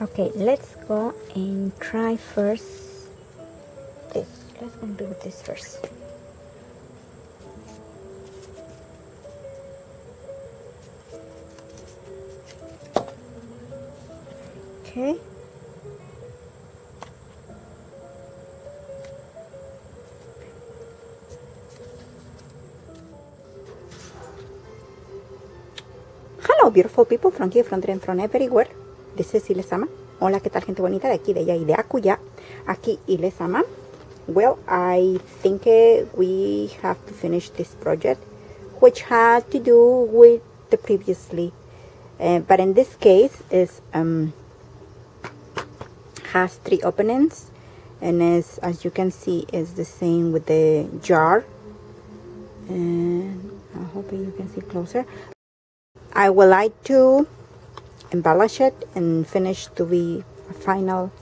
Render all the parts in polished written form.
Okay, let's go and try first this. Let's go and do this first. Okay. Hello, beautiful people from here, from there, and from everywhere. This is LezAma. Hola, ¿qué tal, gente bonita de aquí, de allá y de acullá? Aquí LezAma. Well, I think we have to finish this project, which had to do with the previously, but in this case is has 3 openings, and as you can see is the same with the jar, and I hope you can see closer. I would like to embellish it and finish to be a final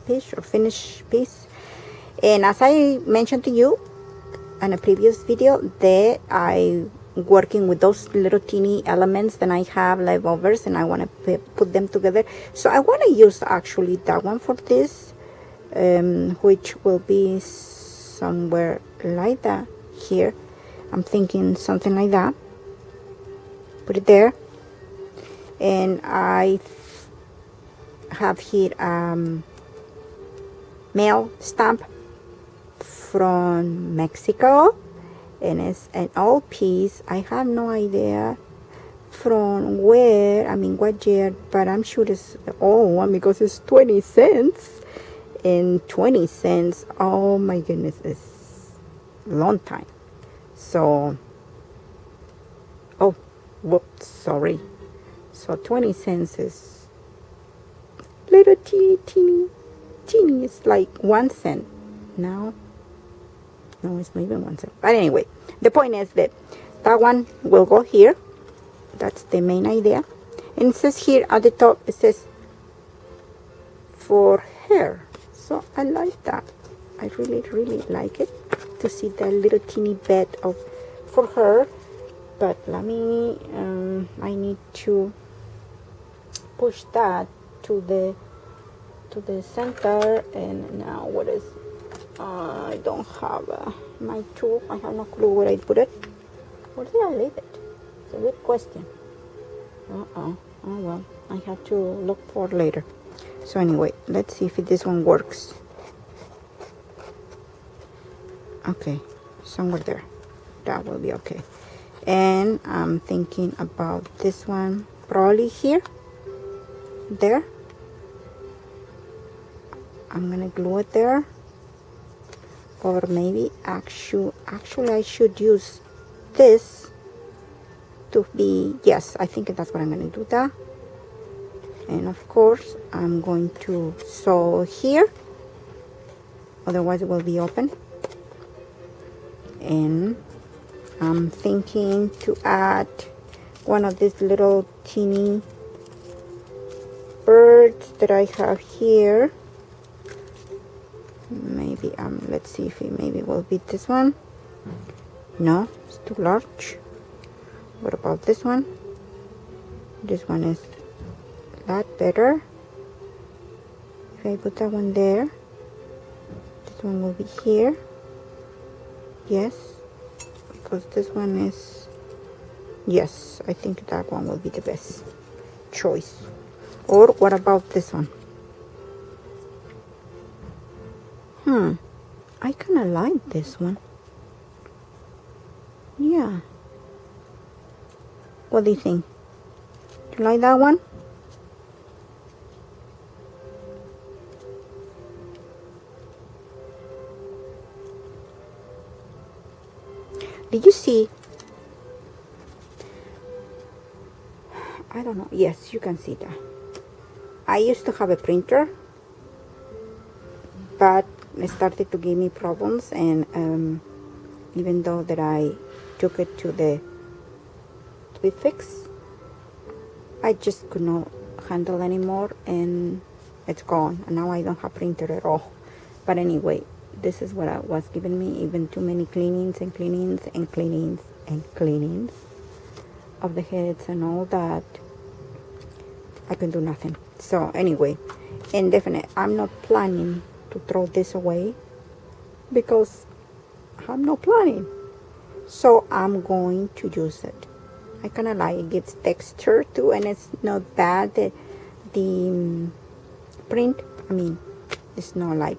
piece or finished piece. And as I mentioned to you in a previous video, that I working with those little teeny elements that I have leftovers, and I want to put them together. So I want to use actually that one for this, which will be somewhere like that here. I'm thinking something like that. Put it there, and I have here mail stamp from Mexico, and it's an old piece. I have no idea from where, I mean what year, but I'm sure it's an old one because it's 20 cents, and 20 cents, oh my goodness, it's a long time. So, oh, whoops, sorry. So 20 cents is little teeny. It's like 1 cent now. No, it's not even 1 cent. But anyway, the point is that one will go here. That's the main idea. And it says here at the top, it says for her. So I like that. I really like it to see that little teeny bed of for her. But let me, I need to push that to the center. And now what is, I don't have my tool. I have no clue where I put it. Where did I leave it? It's a good question. Oh well, I have to look for later. So anyway, let's see if this one works. Okay, somewhere there. That will be okay. And I'm thinking about this one, probably here, there. I'm gonna glue it there, or maybe actually I should use this to be, yes, I think that's what I'm gonna do that. And of course I'm going to sew here, otherwise it will be open. And I'm thinking to add one of these little teeny birds that I have here. Maybe let's see if it maybe will be this one. No, it's too large. What about this one? This one is a lot better. If I put that one there, this one will be here. Yes, because this one is, yes, I think that one will be the best choice. Or what about this one? I kind of like this one. Yeah. What do you think? Do you like that one? Did you see? I don't know. Yes, you can see that. I used to have a printer, but it started to give me problems, and even though that I took it to be fixed, I just could not handle anymore, and it's gone. And now I don't have printer at all. But anyway, this is what I was giving me, even too many cleanings of the heads and all that. I can do nothing. So anyway, and definitely I'm not planning to throw this away because I'm not planning. So I'm going to use it. I kind of like it, gives texture too, and it's not bad. The print, I mean, it's not like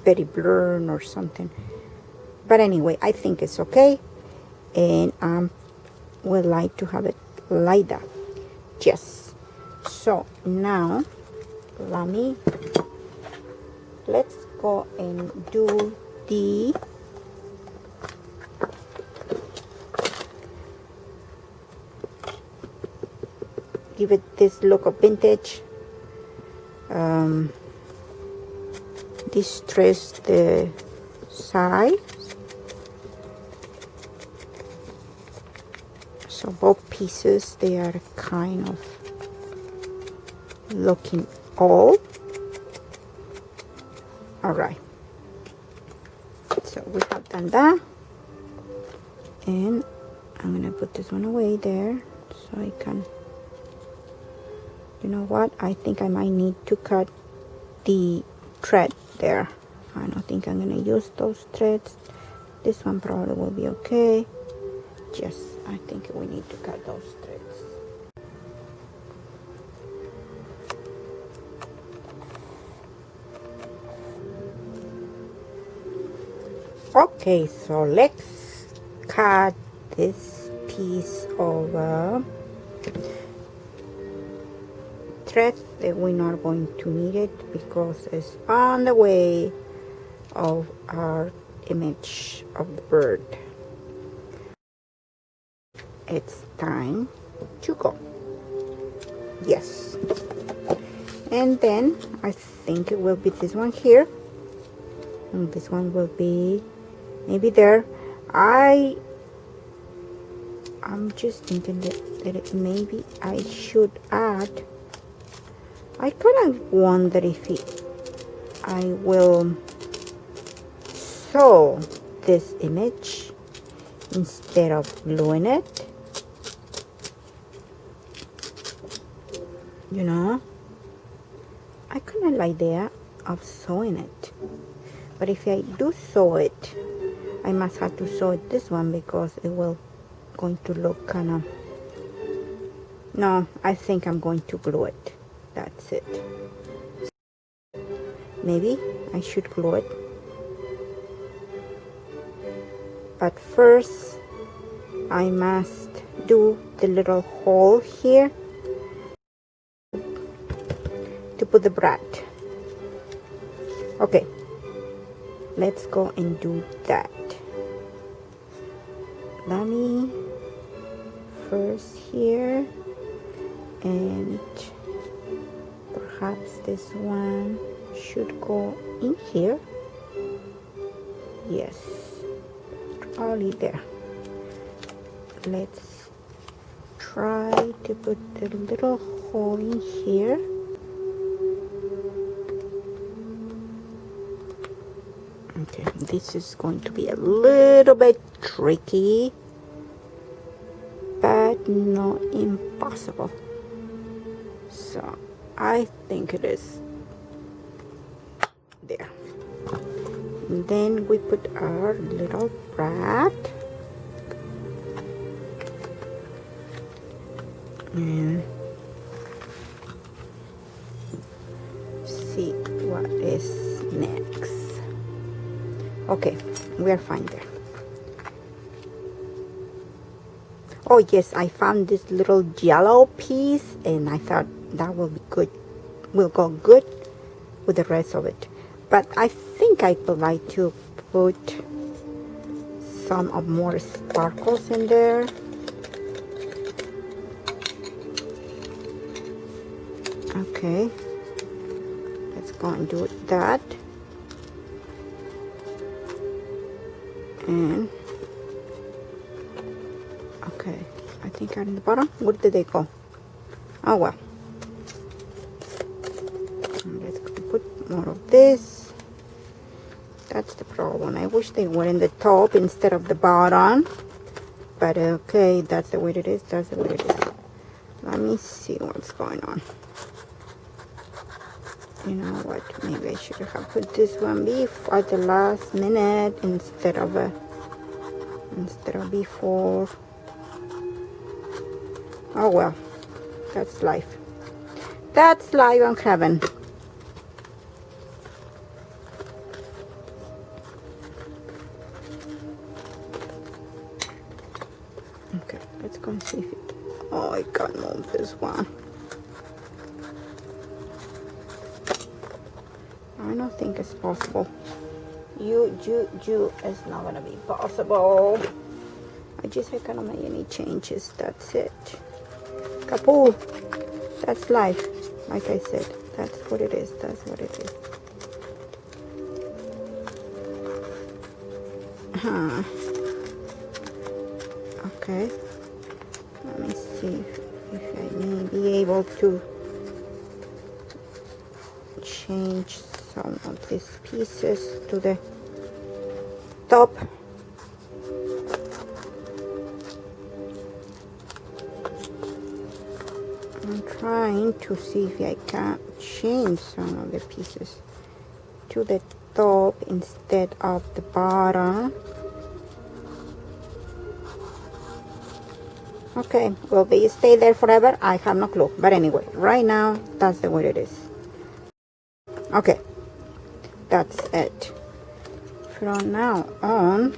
very blurred or something. But anyway, I think it's okay, and I would like to have it like that. Yes. So now let's go and do the give it this look of vintage. Distress the sides, so both pieces, they are kind of looking old. All right, so we have done that, and I'm gonna put this one away there so I can, you know what, I think I might need to cut the thread there. I don't think I'm gonna use those threads. This one probably will be okay. Yes, I think we need to cut those threads. Okay, so let's cut this piece of thread that we're not going to need it because it's on the way of our image of the bird. It's time to go. Yes. And then I think it will be this one here, and this one will be maybe there. I'm just thinking that maybe I should add, I kind of wonder if I will sew this image instead of gluing it. You know, I kind of like the idea of sewing it, but if I do sew it, I must have to sew it this one because it will going to look kind of, no, I think I'm going to glue it. That's it. Maybe I should glue it, but first I must do the little hole here to put the brad. Okay, let's go and do that. Let me first here, and perhaps this one should go in here. Yes, probably there. Let's try to put the little hole in here. Okay, this is going to be a little bit tricky, but not impossible. So I think it is there. And then we put our little brad, and see what is next. Okay, we are fine there. Oh yes, I found this little yellow piece, and I thought that will be good, will go good with the rest of it. But I think I would like to put some of more sparkles in there. Okay, let's go and do that. And okay, I think I'm in the bottom. Where did they go? Oh well. Let's put more of this. That's the problem. I wish they were in the top instead of the bottom. But okay, that's the way it is. That's the way it is. Let me see what's going on. You know what? Maybe I should have put this one at the last minute instead of before. Oh well, that's life. That's life on heaven. Okay, let's go and see if it. Oh, I can't move this one. I don't think it's possible. It's not gonna be possible. I cannot make any changes. That's it. Kapoo. That's life. Like I said, that's what it is. That's what it is. Okay. Let me see if I may be able to change some of these pieces to the top. I'm trying to see if I can change some of the pieces to the top instead of the bottom. Okay, will they stay there forever? I have no clue. But anyway, right now, that's the way it is. Okay, that's it. From now on,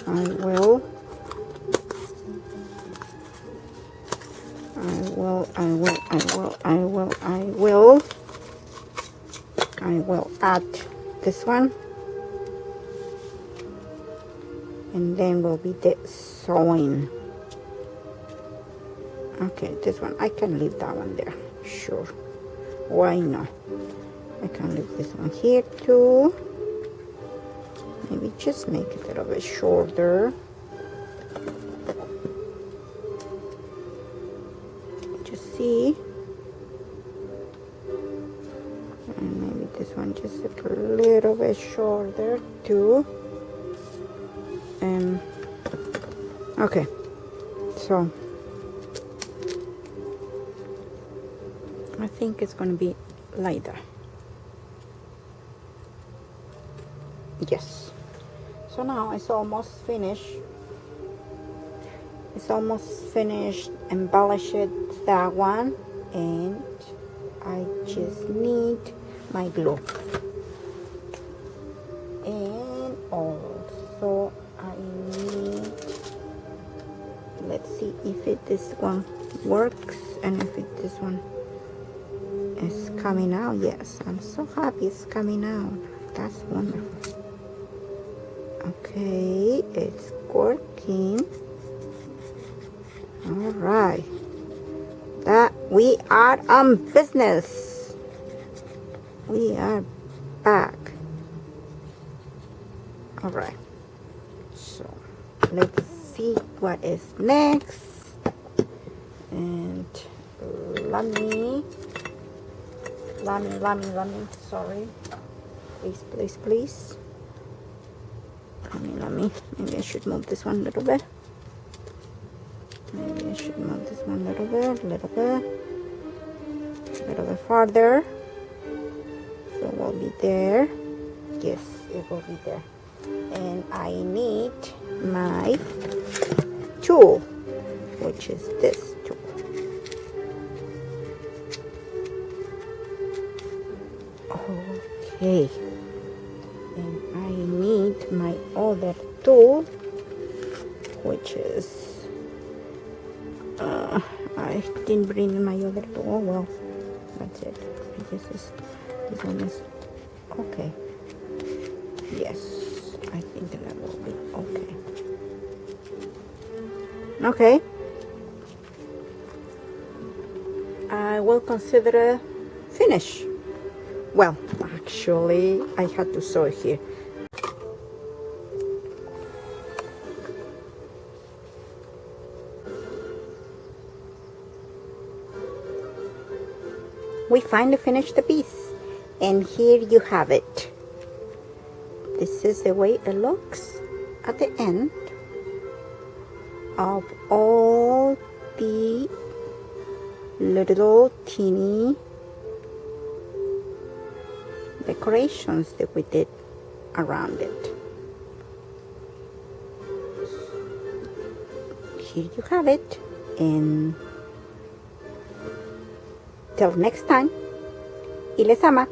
I will add this one, and then will be the sewing. Okay, this one I can leave that one there. Sure, why not? I can leave this one here too. Maybe just make it a little bit shorter. Just see. And maybe this one just a little bit shorter too. And okay, so I think it's gonna be like that. Yes. So now it's almost finished. It's almost finished. Embellish it, that one, and I just need my glue. And also I need, let's see if this one works and if this one is coming out. Yes, I'm so happy it's coming out. That's wonderful. Okay, it's working. All right, that we are on business. We are back. All right, so let's see what is next. And let me, sorry, please. Let me, maybe I should move this one a little bit. Maybe I should move this one a little bit farther. So it will be there. Yes, it will be there. And I need my tool, which is this tool. Okay. And I need my other tool, which is I didn't bring in my other tool. Oh well, that's it. I guess this one is okay. Yes, I think that will be okay. Okay, I will consider finish. Well, actually, I had to sew it here. We finally finished the piece, and here you have it. This is the way it looks at the end of all the little teeny decorations that we did around it. Here you have it, and till next time, y les ama.